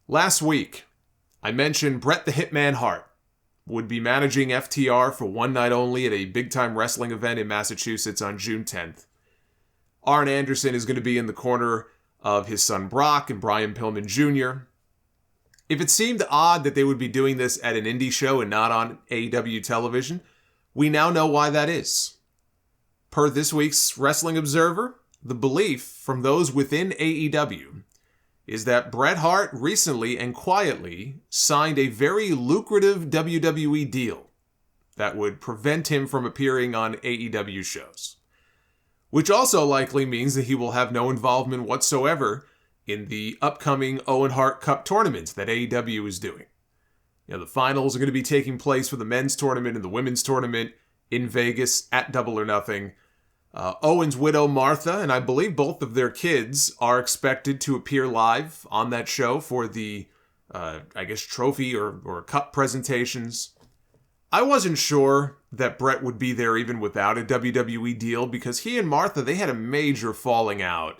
Last week, I mentioned Bret the Hitman Hart would be managing FTR for one night only at a big-time wrestling event in Massachusetts on June 10th. Arn Anderson is going to be in the corner of his son Brock and Brian Pillman Jr. If it seemed odd that they would be doing this at an indie show and not on AEW television, we now know why that is. Per this week's Wrestling Observer, the belief from those within AEW is that Bret Hart recently and quietly signed a very lucrative WWE deal that would prevent him from appearing on AEW shows. Which also likely means that he will have no involvement whatsoever in the upcoming Owen Hart Cup tournament that AEW is doing. The finals are going to be taking place for the men's tournament and the women's tournament in Vegas at Double or Nothing. Owen's widow, Martha, and I believe both of their kids are expected to appear live on that show for the, trophy or cup presentations. I wasn't sure that Bret would be there even without a WWE deal because he and Martha, they had a major falling out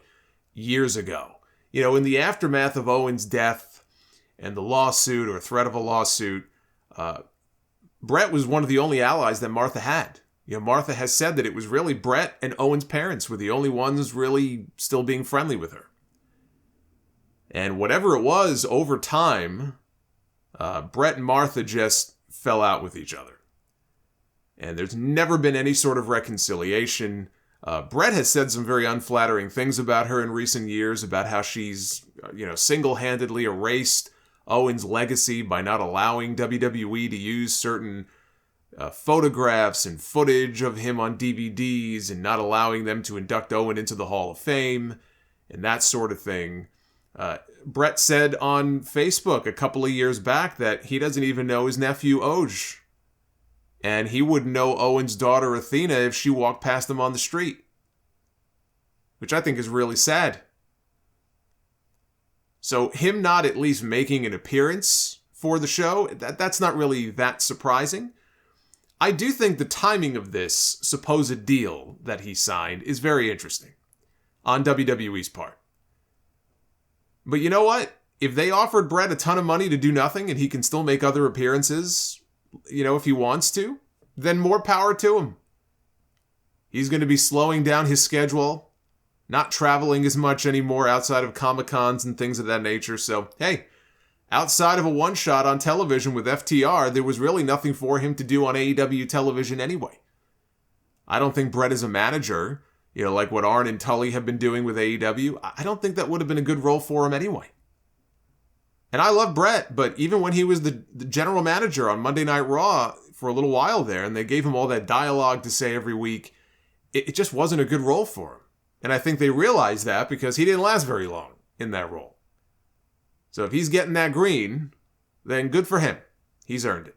years ago. In the aftermath of Owen's death and the lawsuit or threat of a lawsuit, Bret was one of the only allies that Martha had. Martha has said that it was really Bret and Owen's parents were the only ones really still being friendly with her. And whatever it was, over time, Bret and Martha just fell out with each other. And there's never been any sort of reconciliation. Bret has said some very unflattering things about her in recent years, about how she's, single-handedly erased Owen's legacy by not allowing WWE to use certain photographs and footage of him on DVDs and not allowing them to induct Owen into the Hall of Fame and that sort of thing. Bret said on Facebook a couple of years back that he doesn't even know his nephew Oj. And he wouldn't know Owen's daughter Athena if she walked past him on the street. Which I think is really sad. So him not at least making an appearance for the show, that's not really that surprising. I do think the timing of this supposed deal that he signed is very interesting on WWE's part. But you know what? If they offered Bret a ton of money to do nothing and he can still make other appearances, if he wants to, then more power to him. He's going to be slowing down his schedule, not traveling as much anymore outside of Comic-Cons and things of that nature. So, hey, outside of a one-shot on television with FTR, there was really nothing for him to do on AEW television anyway. I don't think Bret is a manager, like what Arn and Tully have been doing with AEW. I don't think that would have been a good role for him anyway. And I love Bret, but even when he was the general manager on Monday Night Raw for a little while there, and they gave him all that dialogue to say every week, it just wasn't a good role for him. And I think they realized that because he didn't last very long in that role. So if he's getting that green, then good for him. He's earned it.